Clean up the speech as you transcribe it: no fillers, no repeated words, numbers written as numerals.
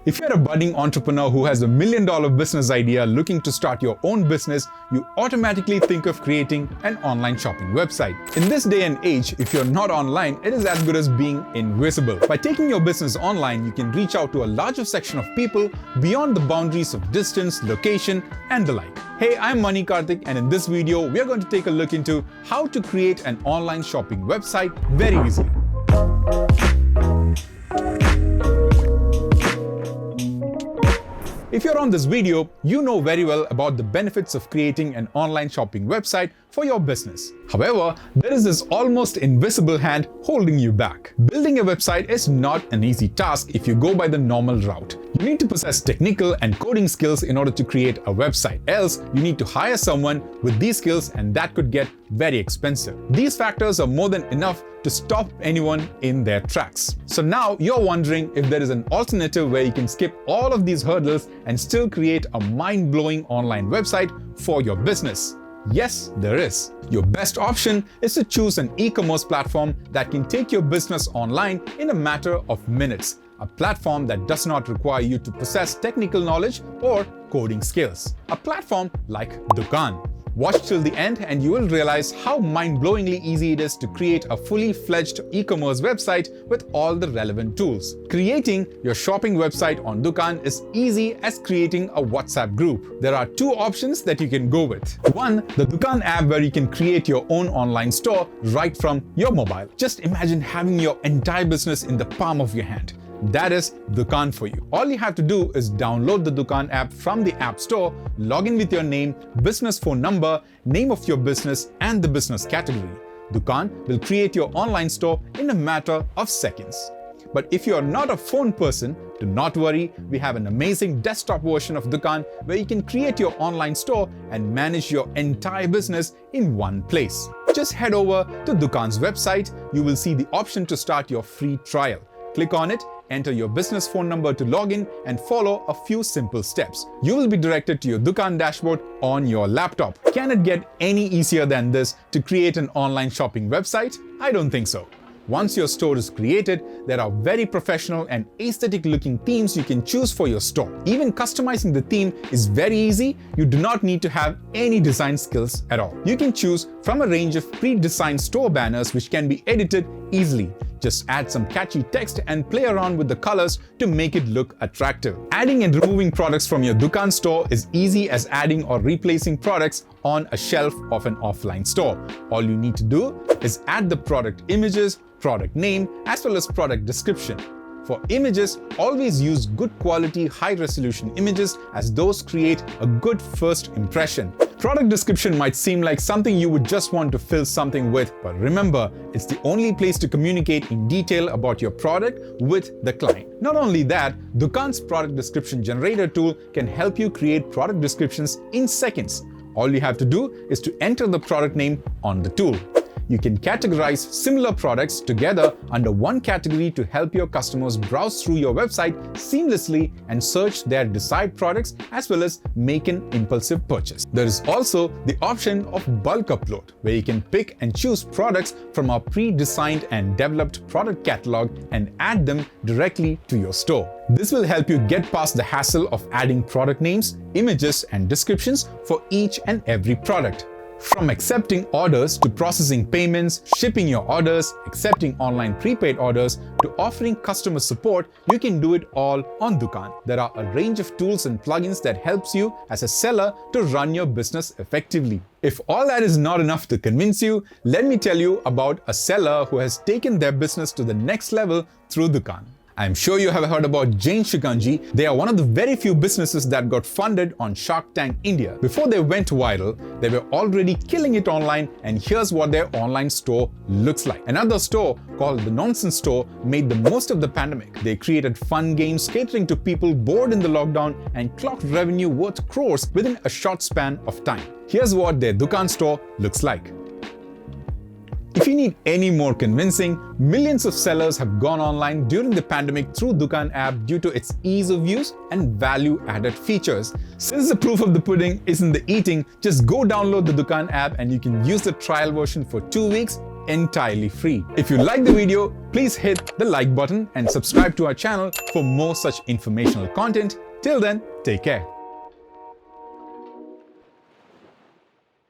If you're a budding entrepreneur who has $1 million business idea looking to start your own business, you automatically think of creating an online shopping website. In this day and age, if you're not online, it is as good as being invisible. By taking your business online, you can reach out to a larger section of people beyond the boundaries of distance, location, and the like. Hey, I'm Mani Karthik, and in this video, we are going to take a look into how to create an online shopping website very easily. If you're on this video, you know very well about the benefits of creating an online shopping website for your business. However, there is this almost invisible hand holding you back. Building a website is not an easy task if you go by the normal route. You need to possess technical and coding skills in order to create a website. Else, you need to hire someone with these skills, and that could get very expensive. These factors are more than enough to stop anyone in their tracks. So now you're wondering if there is an alternative where you can skip all of these hurdles and still create a mind-blowing online website for your business. Yes, there is. Your best option is to choose an e-commerce platform that can take your business online in a matter of minutes. A platform that does not require you to possess technical knowledge or coding skills. A platform like Dukaan. Watch till the end and you will realize how mind-blowingly easy it is to create a fully fledged e-commerce website with all the relevant tools. Creating your shopping website on Dukaan is easy as creating a WhatsApp group. There are two options that you can go with. One, the Dukaan app, where you can create your own online store right from your mobile. Just imagine having your entire business in the palm of your hand. That is Dukaan for you. All you have to do is download the Dukaan app from the App Store, log in with your name, business phone number, name of your business, and the business category. Dukaan will create your online store in a matter of seconds. But if you are not a phone person, do not worry, we have an amazing desktop version of Dukaan where you can create your online store and manage your entire business in one place. Just head over to Dukaan's website. You will see the option to start your free trial. Click on it, enter your business phone number to log in, and follow a few simple steps. You will be directed to your Dukaan dashboard on your laptop. Can it get any easier than this to create an online shopping website? I don't think so. Once your store is created, there are very professional and aesthetic looking themes you can choose for your store. Even customizing the theme is very easy. You do not need to have any design skills at all. You can choose from a range of pre-designed store banners which can be edited easily. Just add some catchy text and play around with the colors to make it look attractive. Adding and removing products from your Dukaan store is easy as adding or replacing products on a shelf of an offline store. All you need to do is add the product images, product name, as well as product description. For images, always use good quality, high-resolution images as those create a good first impression. Product description might seem like something you would just want to fill something with, but remember, it's the only place to communicate in detail about your product with the client. Not only that, Dukaan's product description generator tool can help you create product descriptions in seconds. All you have to do is to enter the product name on the tool. You can categorize similar products together under one category to help your customers browse through your website seamlessly and search their desired products as well as make an impulsive purchase. There is also the option of bulk upload, where you can pick and choose products from our pre-designed and developed product catalog and add them directly to your store. This will help you get past the hassle of adding product names, images, and descriptions for each and every product. From accepting orders to processing payments, shipping your orders, accepting online prepaid orders, to offering customer support, you can do it all on Dukaan. There are a range of tools and plugins that helps you as a seller to run your business effectively. If all that is not enough to convince you, let me tell you about a seller who has taken their business to the next level through Dukaan. I'm sure you have heard about Jain Shikanji. They are one of the very few businesses that got funded on Shark Tank India. Before they went viral, they were already killing it online, and here's what their online store looks like. Another store called The Nonsense Store made the most of the pandemic. They created fun games catering to people bored in the lockdown and clocked revenue worth crores within a short span of time. Here's what their Dukaan store looks like. If you need any more convincing, millions of sellers have gone online during the pandemic through Dukaan app due to its ease of use and value-added features. Since the proof of the pudding is in the eating, just go download the Dukaan app and you can use the trial version for 2 weeks entirely free. If you like the video, please hit the like button and subscribe to our channel for more such informational content. Till then, take care.